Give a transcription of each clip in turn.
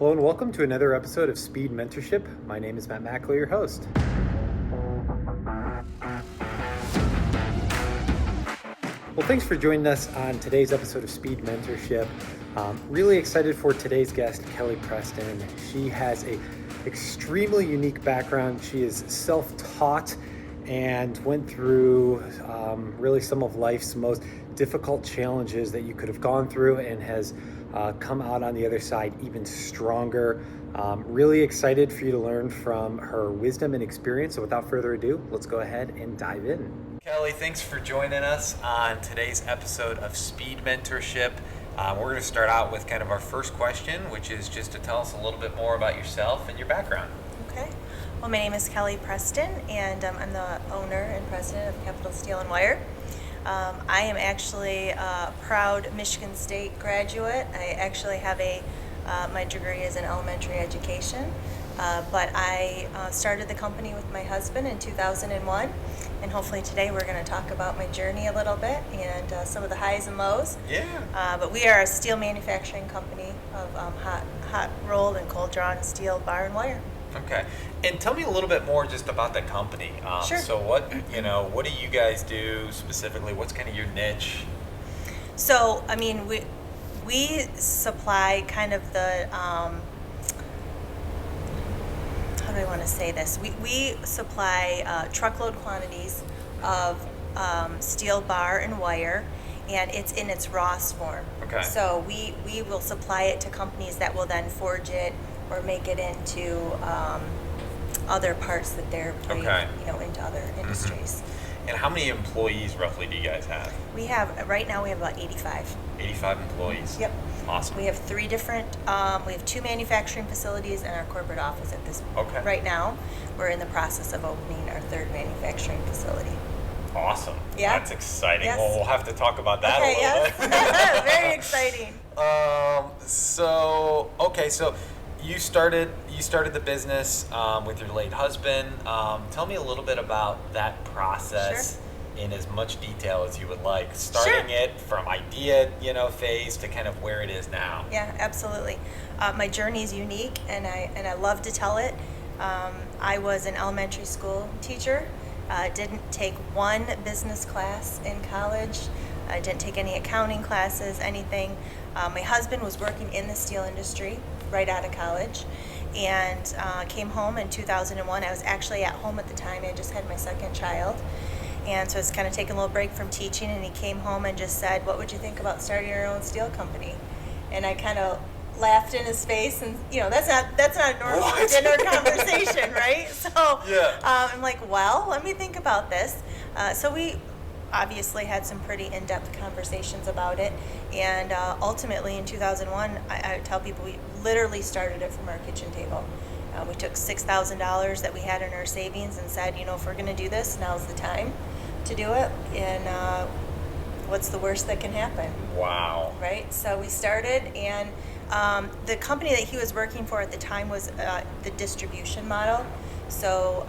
Hello and welcome to another episode of Speed Mentorship. My name is Matt Mackley, your host. Well, thanks for joining us on today's episode of Speed Mentorship. Really excited for today's guest, Kelly Preston. She has a extremely unique background. She is self-taught and went through really some of life's most difficult challenges that you could have gone through and has come out on the other side even stronger. Really excited for you to learn from her wisdom and experience. So without further ado, let's go ahead and dive in. Kelly, thanks for joining us on today's episode of Speed Mentorship. We're going to start out with kind of our first question, which is just to tell us a little bit more about yourself and your background. Okay. Well, my name is Kelly Preston, and I'm the owner and president of Capital Steel and Wire. I am actually a proud Michigan State graduate. I actually have my degree is in elementary education, but I started the company with my husband in 2001, and hopefully today we're going to talk about my journey a little bit and some of the highs and lows. Yeah. But we are a steel manufacturing company of hot rolled and cold drawn steel bar and wire. Okay. And tell me a little bit more just about the company. Sure. So what do you guys do specifically? What's kind of your niche? So, I mean, we supply kind of the, how do I want to say this? We supply truckload quantities of steel bar and wire, and it's in its rawest form. Okay. So we will supply it to companies that will then forge it or make it into other parts that they're putting, into other industries. And how many employees roughly do you guys have? Right now we have about 85. 85 employees. Yep. Awesome. We have three different, we have two manufacturing facilities and our corporate office at this Okay. Right now, we're in the process of opening our third manufacturing facility. Awesome. Yeah. That's exciting. Yes. Well, we'll have to talk about that a little yes. bit. Very exciting. So you started the business with your late husband. Tell me a little bit about that process in as much detail as you would like, starting it from idea, phase to kind of where it is now. Yeah, absolutely. My journey is unique, and I love to tell it. I was an elementary school teacher. Didn't take one business class in college. I didn't take any accounting classes, anything. My husband was working in the steel industry right out of college, and came home in 2001. I was actually at home at the time. I just had my second child, and so I was kind of taking a little break from teaching, and he came home and just said, "What would you think about starting your own steel company?" And I kind of laughed in his face, and that's not a normal dinner conversation, right? So I'm like, well, let me think about this. So we obviously had some pretty in-depth conversations about it, and ultimately in 2001, I tell people we literally started it from our kitchen table. We took $6,000 that we had in our savings and said, if we're going to do this, now's the time to do it, and what's the worst that can happen? Wow. Right? So we started, and the company that he was working for at the time was the distribution model. So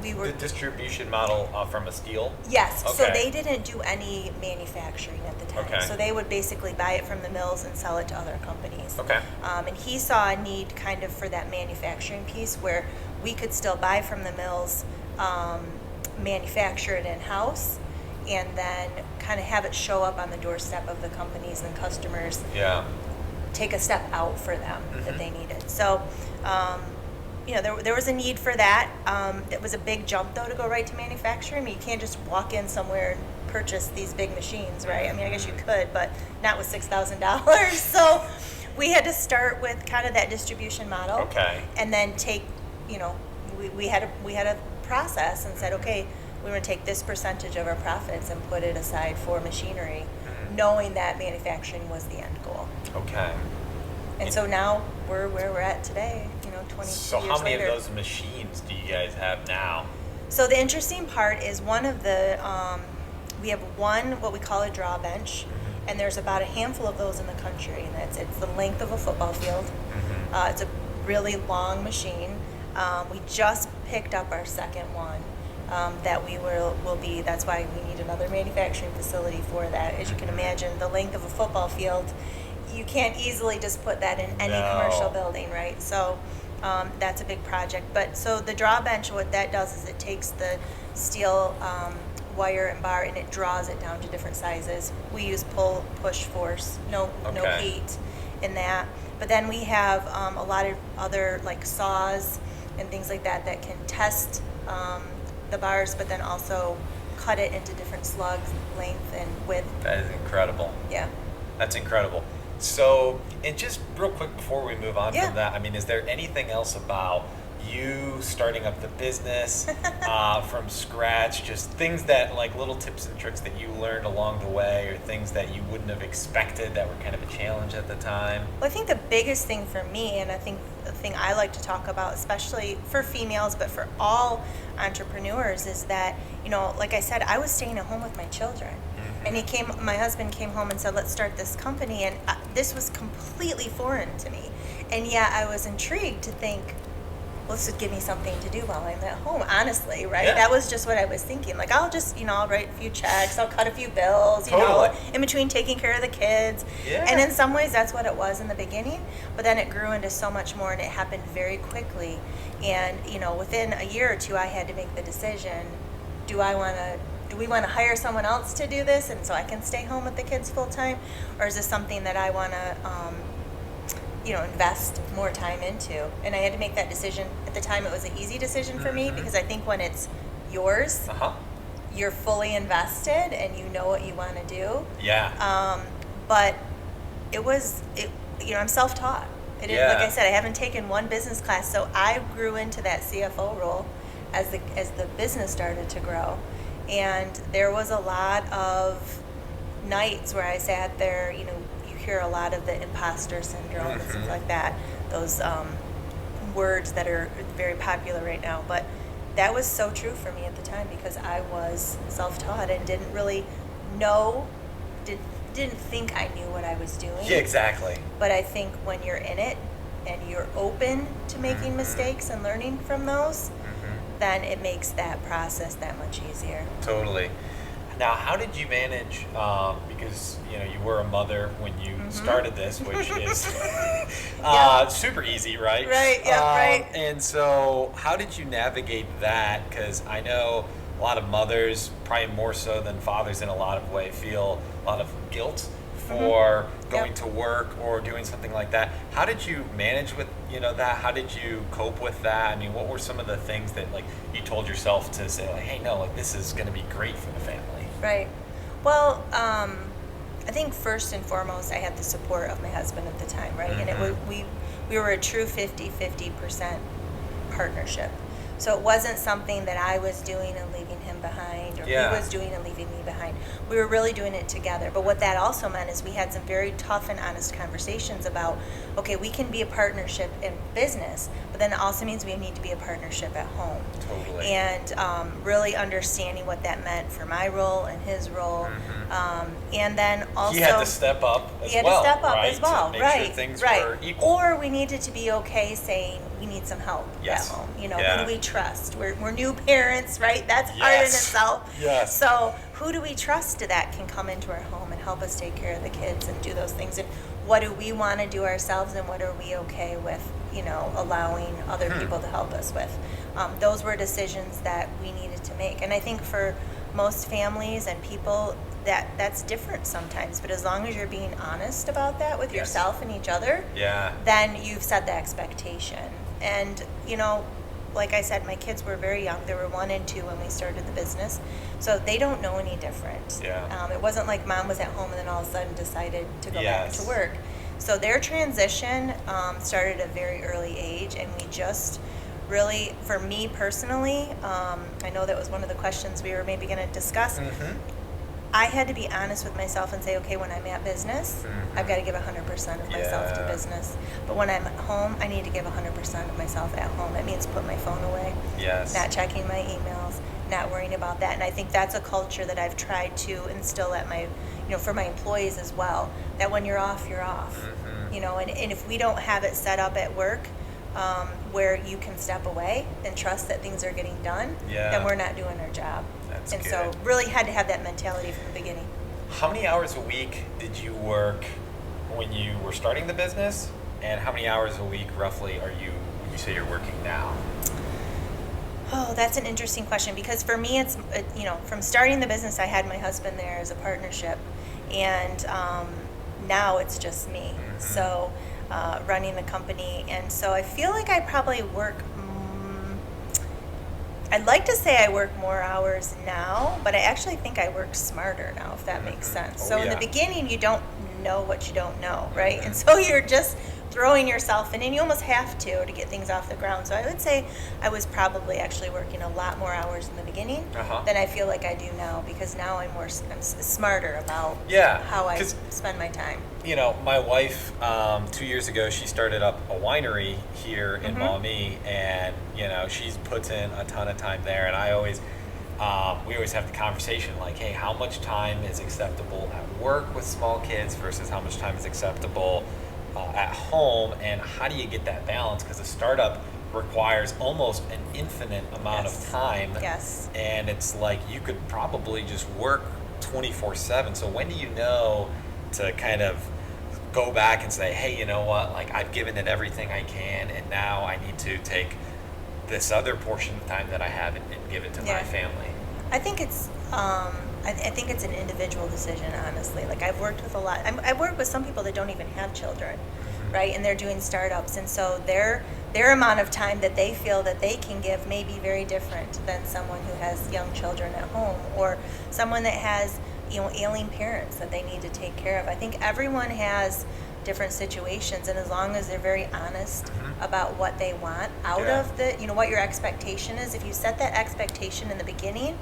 we were... The distribution model from a steel? Yes. Okay. So they didn't do any manufacturing at the time. Okay. So they would basically buy it from the mills and sell it to other companies. Okay. And he saw a need kind of for that manufacturing piece where we could still buy from the mills, manufacture it in-house, and then kind of have it show up on the doorstep of the companies and customers. Yeah. Take a step out for them that they needed. So, there was a need for that. It was a big jump, though, to go right to manufacturing. I mean, you can't just walk in somewhere and purchase these big machines, right? I mean, I guess you could, but not with $6,000. So we had to start with kind of that distribution model. Okay. And then take, we had a process and said, okay, we're going to take this percentage of our profits and put it aside for machinery, knowing that manufacturing was the end goal. Okay. And so now we're where we're at today, 22 years later. So how many of those machines do you guys have now? So the interesting part is one of the, we have one, what we call a draw bench, and there's about a handful of those in the country, and it's the length of a football field. It's a really long machine. We just picked up our second one. That we will be, that's why we need another manufacturing facility for that. As you can imagine, the length of a football field, you can't easily just put that in any commercial building, right? So that's a big project. But so the draw bench, what that does is it takes the steel wire and bar and it draws it down to different sizes. We use pull, push, force, no heat in that. But then we have a lot of other like saws and things like that that can test the bars, but then also cut it into different slugs, length and width. That is incredible. Yeah. That's incredible. So, and just real quick before we move on from that, I mean, is there anything else about you starting up the business from scratch, just things that like little tips and tricks that you learned along the way or things that you wouldn't have expected that were kind of a challenge at the time? Well, I think the biggest thing for me, and I think the thing I like to talk about, especially for females, but for all entrepreneurs, is that, you know, like I said, I was staying at home with my children. And my husband came home and said, let's start this company. And this was completely foreign to me. And yet I was intrigued to think, well, this would give me something to do while I'm at home, honestly, right? Yeah. That was just what I was thinking. Like, I'll just, I'll write a few checks, I'll cut a few bills, you know, in between taking care of the kids. Yeah. And in some ways, that's what it was in the beginning. But then it grew into so much more, and it happened very quickly. And, within a year or two, I had to make the decision, do we want to hire someone else to do this and so I can stay home with the kids full time? Or is this something that I want to, invest more time into? And I had to make that decision. At the time, it was an easy decision for me because I think when it's yours, you're fully invested and you know what you want to do. Yeah. But I'm self-taught. Like I said, I haven't taken one business class, so I grew into that CFO role as the business started to grow. And there was a lot of nights where I sat there, you hear a lot of the imposter syndrome and things like that, those words that are very popular right now. But that was so true for me at the time because I was self-taught and didn't really know, didn't think I knew what I was doing. Yeah, exactly. But I think when you're in it and you're open to making mistakes and learning from those, then it makes that process that much easier. Totally. Now, how did you manage, because, you were a mother when you started this, which is super easy, right? Right, right. And so how did you navigate that? Because I know a lot of mothers, probably more so than fathers in a lot of ways, feel a lot of guilt for going to work or doing something like that. How did you manage with that? How did you cope with that? I mean, what were some of the things that like you told yourself to say like, hey, no, like this is going to be great for the family? Right. Well, I think first and foremost, I had the support of my husband at the time, right? And we were a true 50-50% partnership. So it wasn't something that I was doing and leaving him behind, or he was doing and leaving me behind. We were really doing it together. But what that also meant is we had some very tough and honest conversations about, okay, we can be a partnership in business, but then it also means we need to be a partnership at home. Totally. And really understanding what that meant for my role and his role. And then also... He had to step up as well, He had to step up as well, to make sure things were equal. Or we needed to be okay saying, we need some help at home. Who do we trust? We're new parents, right? That's hard in itself. Yes. So who do we trust that can come into our home and help us take care of the kids and do those things? And what do we want to do ourselves, and what are we okay with, allowing other people to help us with? Those were decisions that we needed to make. And I think for most families and people, that's different sometimes, but as long as you're being honest about that with yourself and each other, then you've set the expectation. And like I said, my kids were very young. They were 1 and 2 when we started the business, so they don't know any different. It wasn't like mom was at home and then all of a sudden decided to go back to work. So their transition started at a very early age, and we just really, for me personally, I know that was one of the questions we were maybe going to discuss. I had to be honest with myself and say, okay, when I'm at business, I've got to give 100% of myself to business. But when I'm at home, I need to give 100% of myself at home. That means put my phone away, not checking my emails, not worrying about that. And I think that's a culture that I've tried to instill at my, for my employees as well, that when you're off, you're off. And if we don't have it set up at work, where you can step away and trust that things are getting done, then we're not doing our job. That's and good. So really had to have that mentality from the beginning. How many hours a week did you work when you were starting the business, and how many hours a week roughly would you say you're working now? Oh, that's an interesting question, because for me, it's, from starting the business, I had my husband there as a partnership, and now it's just me. Mm-hmm. So running the company, and so I feel like I probably work. I'd like to say I work more hours now, but I actually think I work smarter now, if that makes sense. So in the beginning, you don't know what you don't know, right? And so you're just throwing yourself in, and you almost have to get things off the ground. So I would say I was probably actually working a lot more hours in the beginning than I feel like I do now, because now I'm smarter about how I spend my time. My wife, 2 years ago, she started up a winery here in Maumee, and she's puts in a ton of time there. And we always have the conversation like, hey, how much time is acceptable at work with small kids versus how much time is acceptable at home, and how do you get that balance? Because a startup requires almost an infinite amount of time. Yes. And it's like you could probably just work 24/7. So when do you know to kind of go back and say, hey, you know what, like I've given it everything I can, and now I need to take this other portion of time that I have and give it to my family? I think it's I think it's an individual decision, honestly. Like I've worked with I've worked with some people that don't even have children, right? And they're doing startups, and so their amount of time that they feel that they can give may be very different than someone who has young children at home, or someone that has ailing parents that they need to take care of. I think everyone has different situations, and as long as they're very honest about what they want out of the what your expectation is, if you set that expectation in the beginning,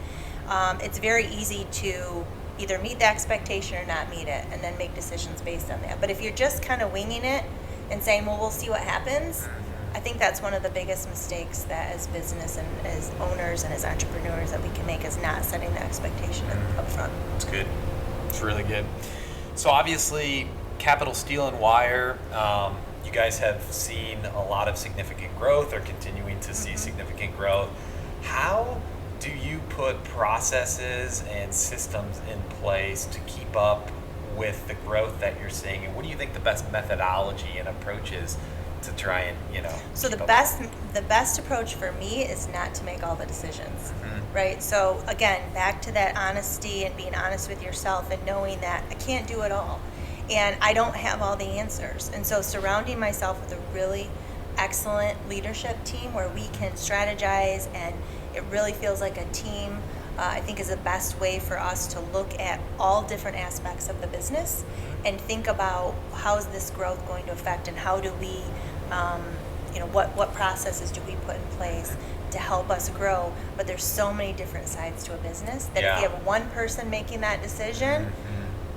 it's very easy to either meet the expectation or not meet it, and then make decisions based on that. But if you're just kind of winging it and saying, well, we'll see what happens, I think that's one of the biggest mistakes that as business and as owners and as entrepreneurs that we can make, is not setting the expectation up front. It's good. It's really good. So obviously, Capital Steel and Wire, you guys have seen a lot of significant growth, or continuing to see significant growth. How do you put processes and systems in place to keep up with the growth that you're seeing? And what do you think the best methodology and approach is to try and, So the best approach for me is not to make all the decisions, right? So again, back to that honesty and being honest with yourself, and knowing that I can't do it all, and I don't have all the answers. And so surrounding myself with a really excellent leadership team where we can strategize, and it really feels like a team, I think is the best way for us to look at all different aspects of the business and think about how is this growth going to affect, and how do we, what processes do we put in place to help us grow. But there's so many different sides to a business that if you have one person making that decision,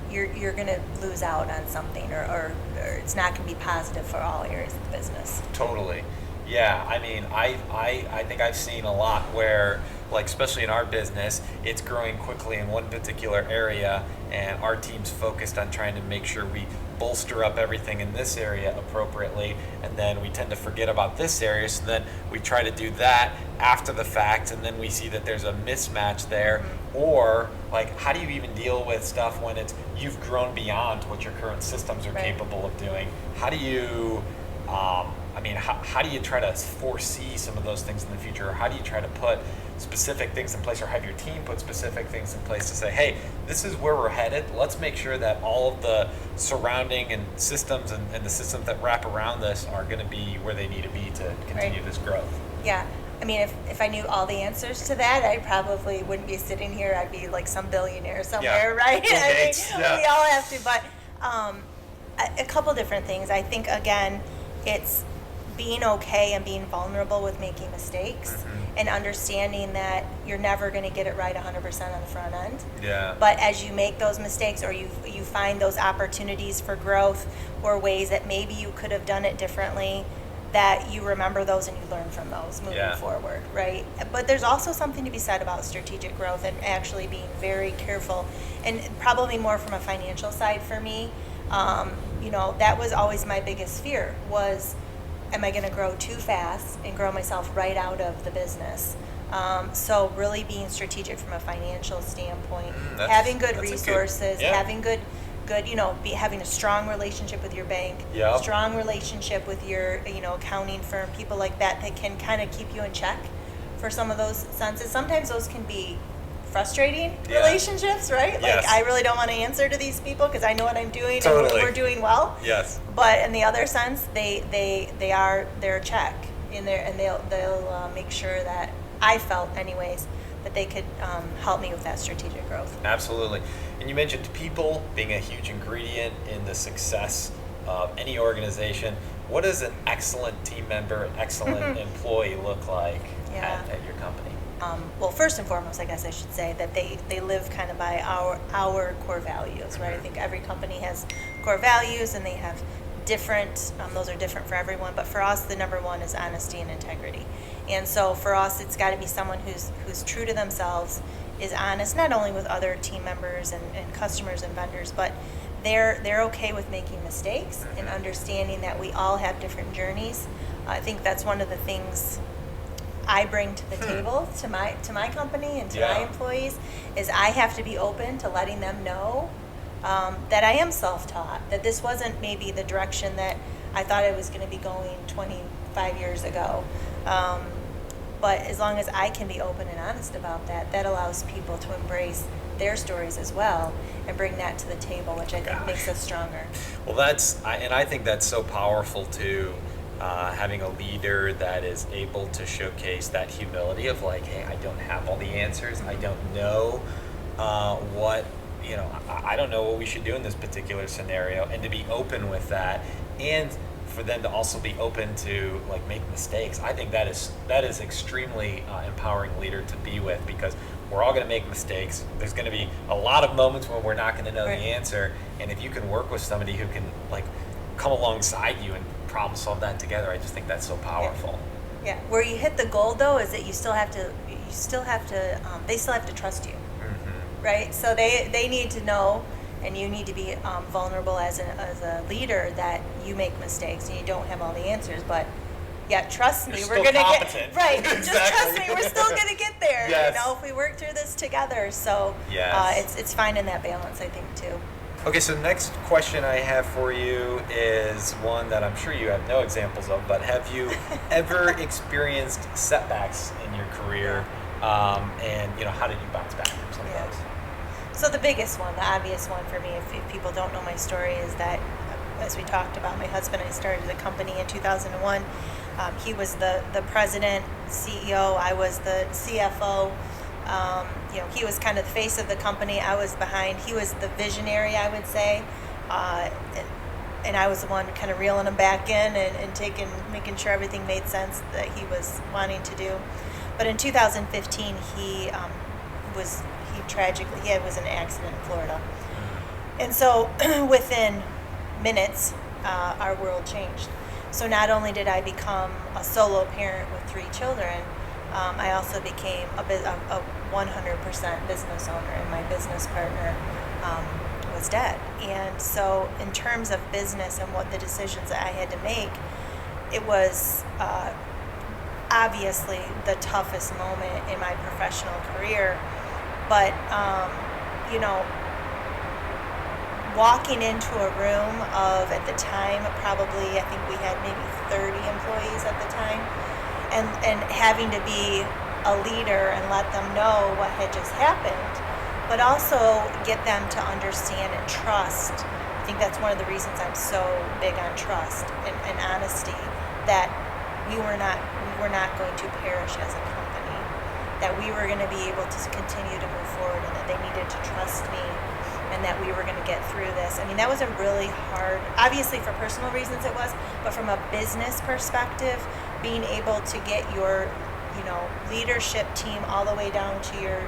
you're going to lose out on something, or it's not going to be positive for all areas of the business. Totally. Yeah, I mean, I think I've seen a lot where, like, especially in our business, it's growing quickly in one particular area, and our team's focused on trying to make sure we bolster up everything in this area appropriately, and then we tend to forget about this area, so then we try to do that after the fact, and then we see that there's a mismatch there. Or, like, how do you even deal with stuff when you've grown beyond what your current systems are capable of doing? How do you how do you try to foresee some of those things in the future? Or how do you try to put specific things in place, or have your team put specific things in place to say, hey, this is where we're headed. Let's make sure that all of the surrounding and systems and the systems that wrap around this are going to be where they need to be to continue this growth. Yeah. I mean, if I knew all the answers to that, I probably wouldn't be sitting here. I'd be like some billionaire somewhere, right? We all have to. But a couple different things. I think, again, it's being okay and being vulnerable with making mistakes, and understanding that you're never going to get it right 100% on the front end. Yeah. But as you make those mistakes, or you find those opportunities for growth, or ways that maybe you could have done it differently, that you remember those and you learn from those moving forward, right? But there's also something to be said about strategic growth and actually being very careful, and probably more from a financial side for me. That was always my biggest fear was, am I going to grow too fast and grow myself right out of the business? So really being strategic from a financial standpoint, having good resources, having good good, having a strong relationship with your bank, Yep. strong relationship with your, accounting firm, people like that can kind of keep you in check for some of those senses. Sometimes those can be frustrating relationships, right? Yes. Like, I really don't want to answer to these people because I know what I'm doing Totally. and we're doing well. Yes. But in the other sense, they're a check in there, and they'll make sure that I felt anyways that they could help me with that strategic growth. Absolutely. And you mentioned people being a huge ingredient in the success of any organization. What does an excellent team member, an excellent employee look like at your company? Well, first and foremost, I guess I should say that they live kind of by our core values, right? I think every company has core values, and they have different, those are different for everyone, but for us, the number one is honesty and integrity. And so for us, it's got to be someone who's true to themselves, is honest, not only with other team members and customers and vendors, but they're okay with making mistakes and understanding that we all have different journeys. I think that's one of the things I bring to the table to my company and to my employees, is I have to be open to letting them know that I am self-taught, that this wasn't maybe the direction that I thought I was going to be going 25 years ago. But as long as I can be open and honest about that, that allows people to embrace their stories as well and bring that to the table, which I think makes us stronger. Well, I think that's so powerful too. Having a leader that is able to showcase that humility of like, hey, I don't have all the answers. I don't know I don't know what we should do in this particular scenario, and to be open with that, and for them to also be open to like make mistakes. I think that is extremely empowering leader to be with, because we're all going to make mistakes. There's going to be a lot of moments when we're not going to know the answer, and if you can work with somebody who can like come alongside you and problem solve that together, I just think that's so powerful. Yeah. Where you hit the goal though is that they still have to trust you. Right? So they need to know, and you need to be vulnerable as a leader, that you make mistakes and you don't have all the answers, but trust me, we're going to get right. Exactly. Just trust me, we're still going to get there. Yes. If we work through this together. So it's finding that balance, I think, too. Okay, so the next question I have for you is one that I'm sure you have no examples of, but have you ever experienced setbacks in your career, and how did you bounce back from some of those? So the biggest one, the obvious one for me, if people don't know my story, is that, as we talked about, my husband and I started the company in 2001. He was the president, CEO. I was the CFO. He was kind of the face of the company. I was behind. He was the visionary, I would say. And I was the one kind of reeling him back in and making sure everything made sense that he was wanting to do. But in 2015, he was in an accident in Florida. And so within minutes, our world changed. So not only did I become a solo parent with 3 children, I also became a 100% business owner, and my business partner was dead. And so in terms of business and what the decisions that I had to make, it was obviously the toughest moment in my professional career. But, walking into a room of, at the time, probably, I think we had maybe 30 employees at the time, and having to be a leader and let them know what had just happened, but also get them to understand and trust. I think that's one of the reasons I'm so big on trust and honesty, that we were not going to perish as a company, that we were going to be able to continue to move forward, and that they needed to trust me, and that we were going to get through this. I mean, that was a really hard, obviously for personal reasons it was, but from a business perspective, being able to get your leadership team all the way down to your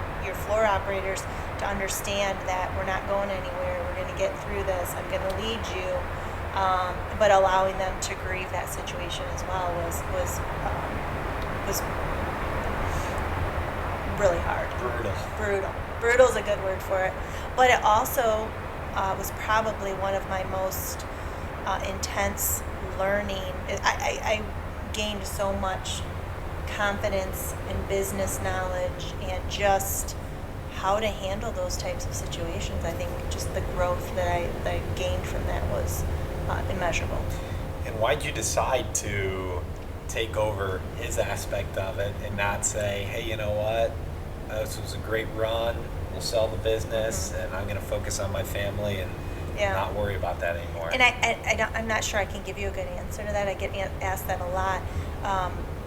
floor operators to understand that we're not going anywhere, we're going to get through this, I'm going to lead you, but allowing them to grieve that situation as well was really hard. Brutal is a good word for it. But it also was probably one of my most intense learning. I gained so much confidence and business knowledge, and just how to handle those types of situations. I think just the growth that I gained from that was immeasurable. And why'd you decide to take over his aspect of it and not say, hey, you know what, this was a great run, we'll sell the business, and I'm going to focus on my family and not worry about that anymore? And I'm not sure I can give you a good answer to that. I get asked that a lot.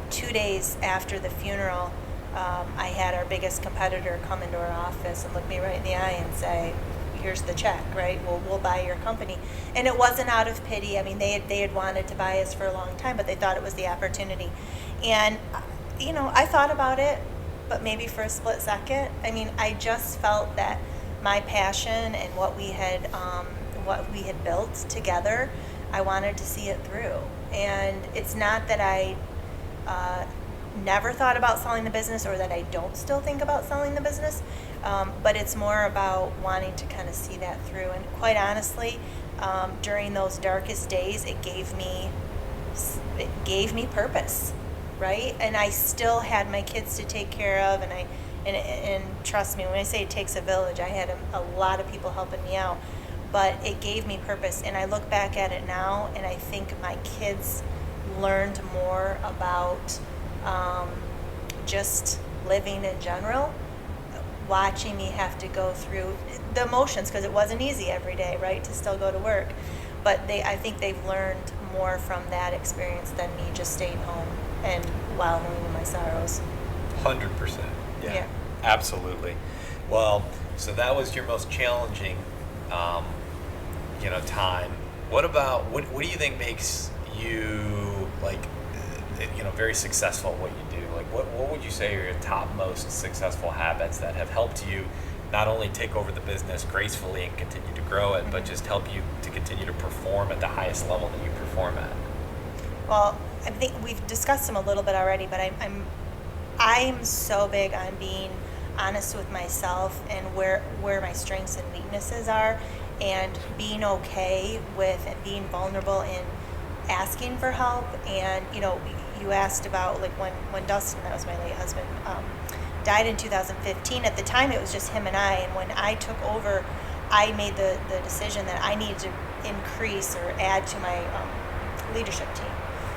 2 days after the funeral, I had our biggest competitor come into our office and look me right in the eye and say, here's the check, right? We'll buy your company. And it wasn't out of pity. I mean, they had wanted to buy us for a long time, but they thought it was the opportunity. And, I thought about it, but maybe for a split second. I mean, I just felt that my passion and what we had built together, I wanted to see it through. And it's not that I never thought about selling the business or that I don't still think about selling the business, but it's more about wanting to kind of see that through. And quite honestly, during those darkest days, it gave me purpose, right? And I still had my kids to take care of, and trust me, when I say it takes a village, I had a lot of people helping me out, but it gave me purpose. And I look back at it now, and I think my kids learned more about just living in general, watching me have to go through the emotions, because it wasn't easy every day, right, to still go to work. But I think they've learned more from that experience than me just staying home and wallowing in my sorrows. 100%. Yeah, absolutely. Well, so that was your most challenging, time. What do you think makes you very successful at what you do? Like, what would you say are your top most successful habits that have helped you not only take over the business gracefully and continue to grow it, but just help you to continue to perform at the highest level that you perform at? Well, I think we've discussed them a little bit already, but I'm so big on being honest with myself and where my strengths and weaknesses are, and being okay with and being vulnerable in asking for help. And you asked about when Dustin, that was my late husband, died in 2015. At the time, it was just him and I. And when I took over, I made the decision that I needed to increase or add to my leadership team.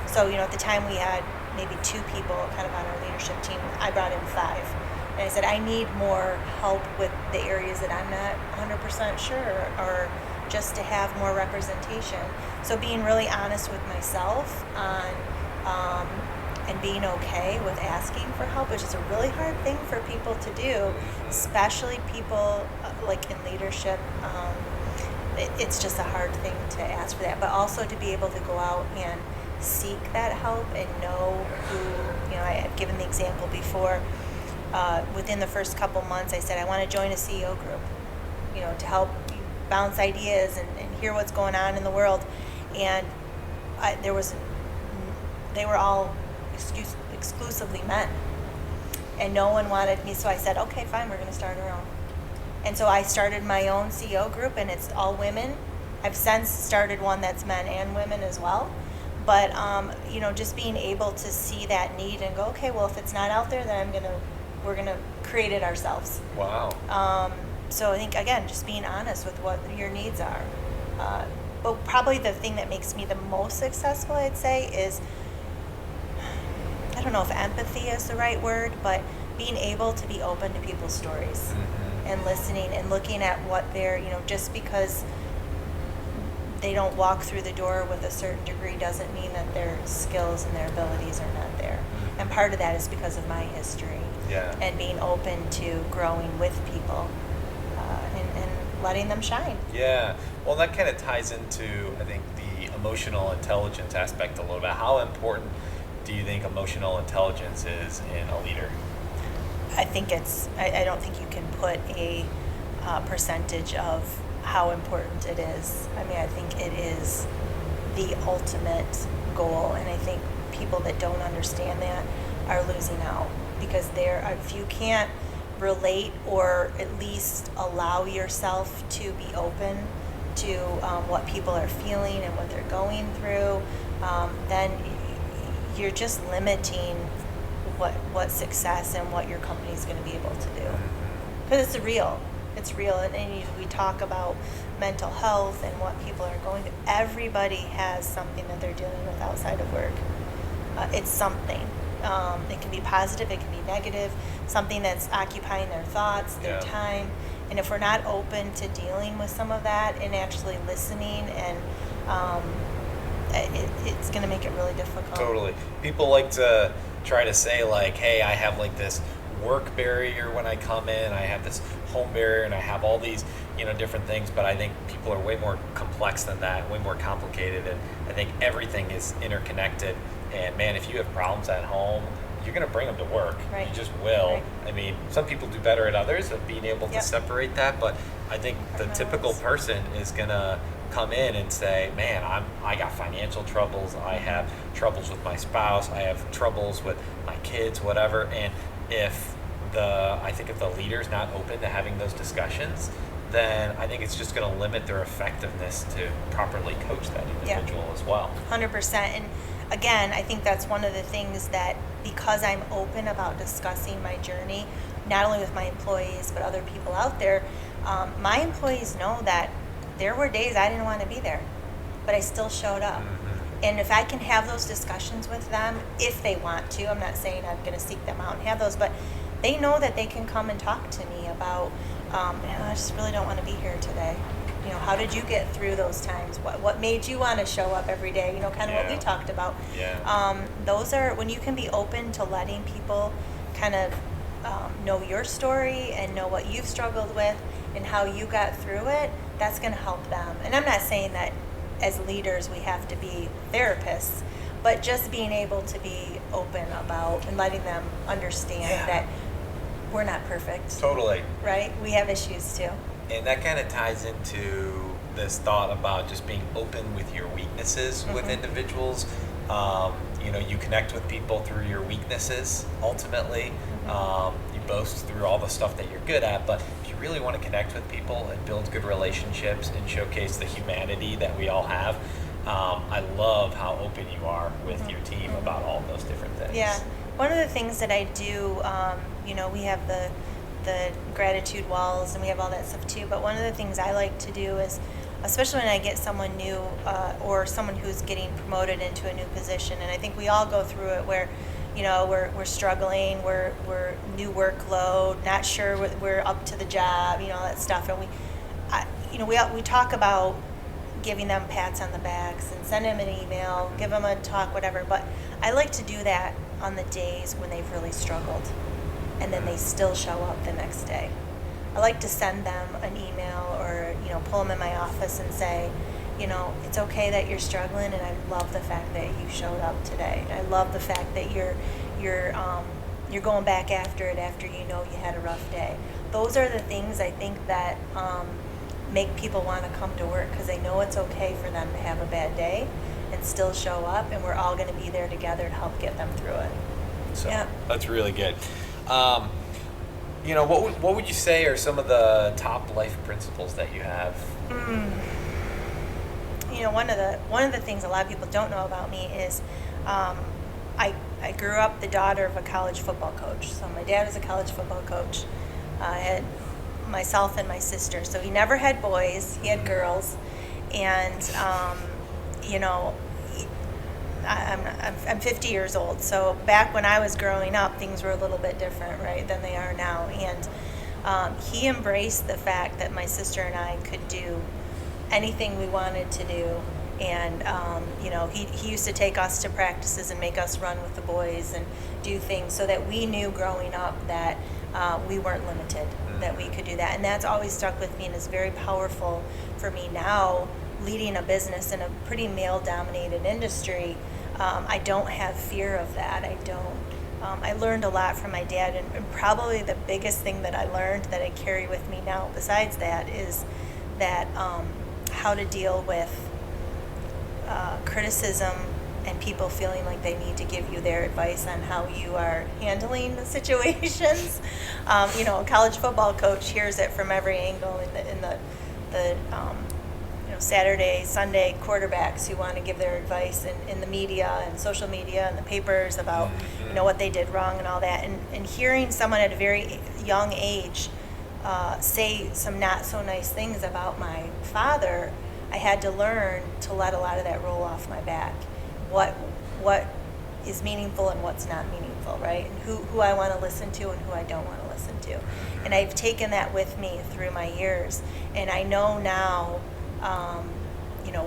So at the time we had maybe 2 people kind of on our leadership team. I brought in 5. And I said, I need more help with the areas that I'm not 100% sure, or just to have more representation. So being really honest with myself on and being okay with asking for help, which is a really hard thing for people to do, especially people in leadership. It's just a hard thing to ask for that, but also to be able to go out and seek that help and know who, I have given the example before, within the first couple months I said, I want to join a CEO group, to help bounce ideas and hear what's going on in the world. And they were all exclusively men, and no one wanted me, so I said, okay, fine, we're going to start our own. And so I started my own CEO group, and it's all women. I've since started one that's men and women as well. But just being able to see that need and go, okay, well, if it's not out there, then we're gonna create it ourselves. Wow. So I think, again, just being honest with what your needs are. But probably the thing that makes me the most successful, I'd say, is, I don't know if empathy is the right word, but being able to be open to people's stories and listening and looking at what they're, just because they don't walk through the door with a certain degree doesn't mean that their skills and their abilities are not there. And part of that is because of my history. Yeah. And being open to growing with people and letting them shine. Yeah. Well, that kind of ties into, I think, the emotional intelligence aspect a little bit. How important do you think emotional intelligence is in a leader? I think I don't think you can put a percentage of how important it is. I mean, I think it is the ultimate goal, and I think people that don't understand that are losing out, because if you can't relate or at least allow yourself to be open to what people are feeling and what they're going through, then you're just limiting what success and what your company is going to be able to do. because it's real, and we talk about mental health and what people are going through. Everybody has something that they're dealing with outside of work. It's something. It can be positive, it can be negative, something that's occupying their thoughts, their time. And if we're not open to dealing with some of that and actually listening, and it's going to make it really difficult. Totally. People like to try to say like, hey, I have like this work barrier when I come in, I have this home barrier, and I have all these, different things. But I think people are way more complex than that, way more complicated. And I think everything is interconnected. And man, if you have problems at home, you're going to bring them to work. Right. You just will. Right. I mean, some people do better at others of being able to separate that. But I think the typical person is going to come in and say, man, I got financial troubles. I have troubles with my spouse. I have troubles with my kids, whatever. And if the leader's not open to having those discussions, then I think it's just going to limit their effectiveness to properly coach that individual as well. 100%. And again, I think that's one of the things that, because I'm open about discussing my journey, not only with my employees, but other people out there, my employees know that there were days I didn't want to be there, but I still showed up. Mm-hmm. And if I can have those discussions with them, if they want to, I'm not saying I'm going to seek them out and have those, but they know that they can come and talk to me about, I just really don't want to be here today. How did you get through those times? What made you want to show up every day? Kind of what we talked about. Yeah. Those are when you can be open to letting people kind of know your story and know what you've struggled with and how you got through it. That's going to help them. And I'm not saying that as leaders we have to be therapists, but just being able to be open about and letting them understand that we're not perfect. Totally. Right? We have issues too. And that kind of ties into this thought about just being open with your weaknesses with individuals. You connect with people through your weaknesses, ultimately. You boast through all the stuff that you're good at, but if you really want to connect with people and build good relationships and showcase the humanity that we all have, I love how open you are with your team about all those different things. Yeah. One of the things that I do, we have the gratitude walls and we have all that stuff too, but one of the things I like to do is, especially when I get someone new or someone who's getting promoted into a new position, and I think we all go through it where we're struggling, we're new workload, not sure we're up to the job, all that stuff, and we talk about giving them pats on the backs and send them an email, give them a talk, whatever, but I like to do that on the days when they've really struggled and then they still show up the next day. I like to send them an email or pull them in my office and say, it's okay that you're struggling, and I love the fact that you showed up today. I love the fact that you're going back after it after you had a rough day. Those are the things I think that make people want to come to work, because they know it's okay for them to have a bad day and still show up, and we're all going to be there together to help get them through it. So that's really good. What would you say are some of the top life principles that you have? One of the things a lot of people don't know about me is I grew up the daughter of a college football coach. So my dad was a college football coach. I had myself and my sister. So he never had boys, he had girls. And I'm 50 years old, so back when I was growing up, things were a little bit different, right, than they are now. And he embraced the fact that my sister and I could do anything we wanted to do. And he used to take us to practices and make us run with the boys and do things so that we knew growing up that we weren't limited, that we could do that. And that's always stuck with me and is very powerful for me now, leading a business in a pretty male-dominated industry. I don't have fear of that. I don't. I learned a lot from my dad, and probably the biggest thing that I learned that I carry with me now besides that is that how to deal with criticism and people feeling like they need to give you their advice on how you are handling the situations. A college football coach hears it from every angle in the Saturday, Sunday quarterbacks who want to give their advice in the media and social media and the papers about what they did wrong and all that. And hearing someone at a very young age say some not so nice things about my father, I had to learn to let a lot of that roll off my back. What is meaningful and what's not meaningful, right? And who I want to listen to and who I don't want to listen to. And I've taken that with me through my years, and I know now,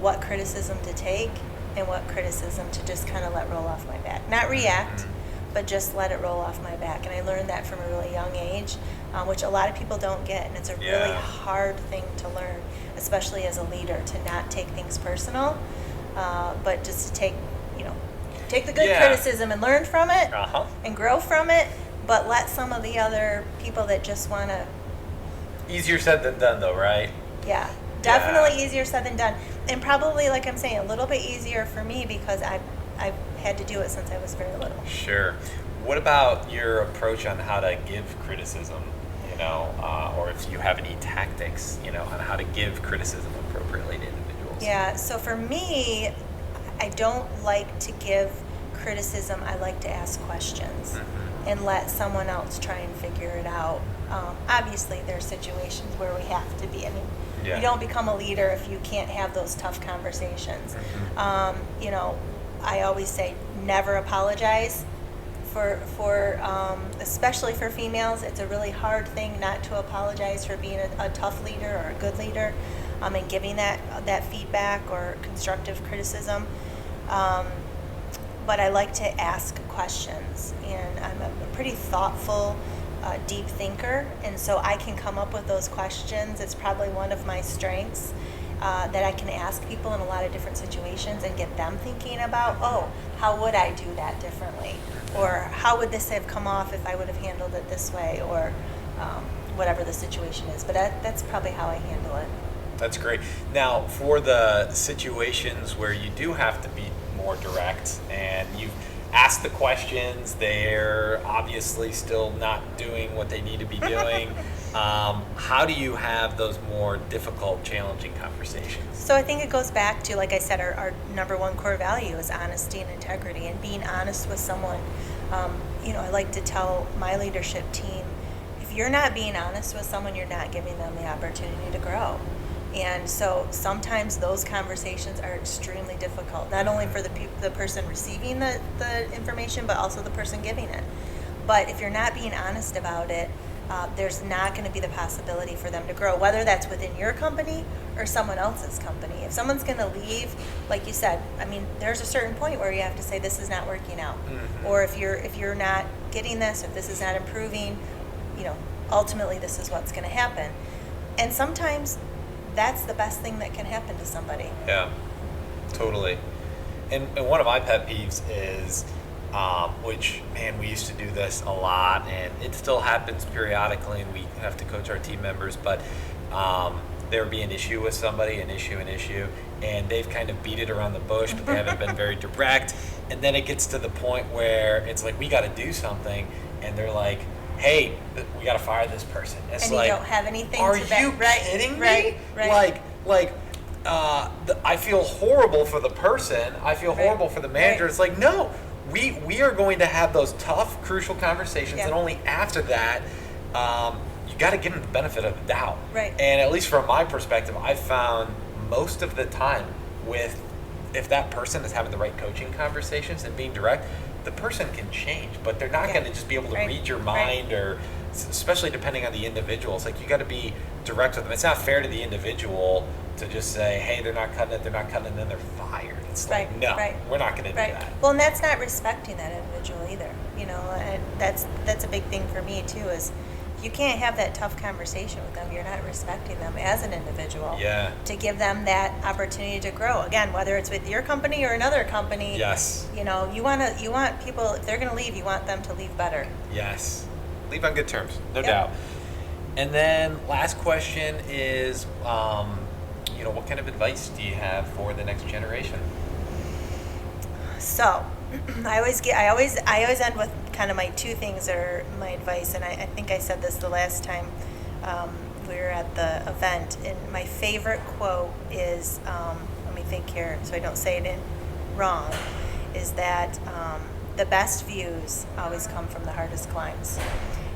what criticism to take and what criticism to just kind of let roll off my back. Not react, but just let it roll off my back. And I learned that from a really young age, which a lot of people don't get, and it's a really hard thing to learn, especially as a leader, to not take things personal, but just to take the good criticism and learn from it and grow from it, but let some of the other people that just want to... Easier said than done, though, right? Yeah, definitely easier said than done. And probably, like I'm saying, a little bit easier for me because I've had to do it since I was very little. Sure. What about your approach on how to give criticism, or if you have any tactics, on how to give criticism appropriately to individuals? Yeah, so for me, I don't like to give criticism. I like to ask questions and let someone else try and figure it out. Obviously, there are situations where we have to be. I mean, you don't become a leader if you can't have those tough conversations. I always say never apologize for especially for females. It's a really hard thing not to apologize for being a tough leader or a good leader, and giving that feedback or constructive criticism. But I like to ask questions, and I'm a pretty thoughtful, deep thinker, and so I can come up with those questions. It's probably one of my strengths, that I can ask people in a lot of different situations and get them thinking about, how would I do that differently? Or how would this have come off if I would have handled it this way? Or whatever the situation is. But that's probably how I handle it. That's great. Now, for the situations where you do have to be more direct and you've asked the questions, they're obviously still not doing what they need to be doing, how do you have those more difficult, challenging conversations? So I think it goes back to, like I said, our number one core value is honesty and integrity, and being honest with someone. I like to tell my leadership team, if you're not being honest with someone, you're not giving them the opportunity to grow. And so sometimes those conversations are extremely difficult, not only for the person receiving the information, but also the person giving it. But if you're not being honest about it, there's not going to be the possibility for them to grow, whether that's within your company or someone else's company. If someone's going to leave, like you said, I mean, there's a certain point where you have to say, this is not working out. Or if you're not getting this, if this is not improving, ultimately this is what's going to happen. And sometimes that's the best thing that can happen to somebody. Yeah, totally. And one of my pet peeves is, which, man, we used to do this a lot, and it still happens periodically, and we have to coach our team members, but there would be an issue with somebody, an issue, and they've kind of beat it around the bush, but they haven't been very direct. And then it gets to the point where it's like, we got to do something, and they're like, hey, we got to fire this person. It's and like, you don't have anything are to back. you kidding me? Right. I feel horrible for the person. I feel horrible for the manager. It's like, no, we are going to have those tough, crucial conversations, and only after that, you got to give them the benefit of the doubt. Right. And at least from my perspective, I've found most of the time if that person is having the right coaching conversations and being direct, the person can change, but they're not going to just be able to read your mind, or especially depending on the individual. It's like, you got to be direct with them. It's not fair to the indivital to just say, hey, they're not cutting it, and then they're fired. It's like, no, we're not going to do that. Well, and that's not respecting that individual either, and that's a big thing for me too, is you can't have that tough conversation with them. You're not respecting them as an individual. Yeah. To give them that opportunity to grow. Again, whether it's with your company or another company. Yes. You want people, if they're going to leave, you want them to leave better. Yes. Leave on good terms, no doubt. And then last question is, what kind of advice do you have for the next generation? So, I always end with kind of my two things that are my advice, and I think I said this the last time we were at the event, and my favorite quote is, let me think here so I don't say it wrong, is that the best views always come from the hardest climbs.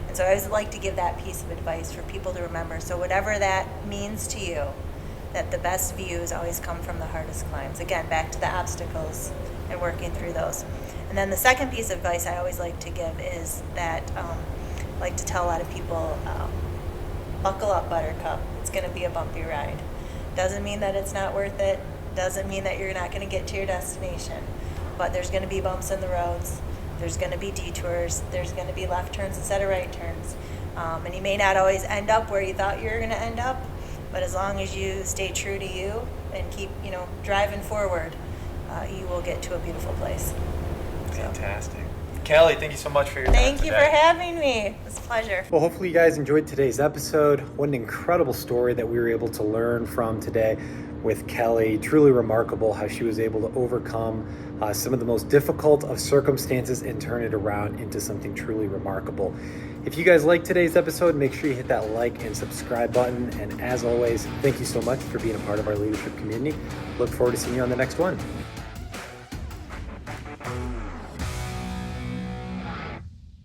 And so I always like to give that piece of advice for people to remember. So whatever that means to you, that the best views always come from the hardest climbs. Again, back to the obstacles and working through those. And then the second piece of advice I always like to give is that I like to tell a lot of people, buckle up, buttercup. It's going to be a bumpy ride. Doesn't mean that it's not worth it. Doesn't mean that you're not going to get to your destination. But there's going to be bumps in the roads. There's going to be detours. There's going to be left turns instead of right turns. And you may not always end up where you thought you were going to end up. But as long as you stay true to you and keep, driving forward, you will get to a beautiful place. Fantastic. Kelly, thank you so much for your time Thank you today. for having me. It's a pleasure. Well, hopefully you guys enjoyed today's episode. What an incredible story that we were able to learn from today with Kelly. Truly remarkable how she was able to overcome some of the most difficult of circumstances and turn it around into something truly remarkable. If you guys liked today's episode, make sure you hit that like and subscribe button. And as always, thank you so much for being a part of our leadership community. Look forward to seeing you on the next one.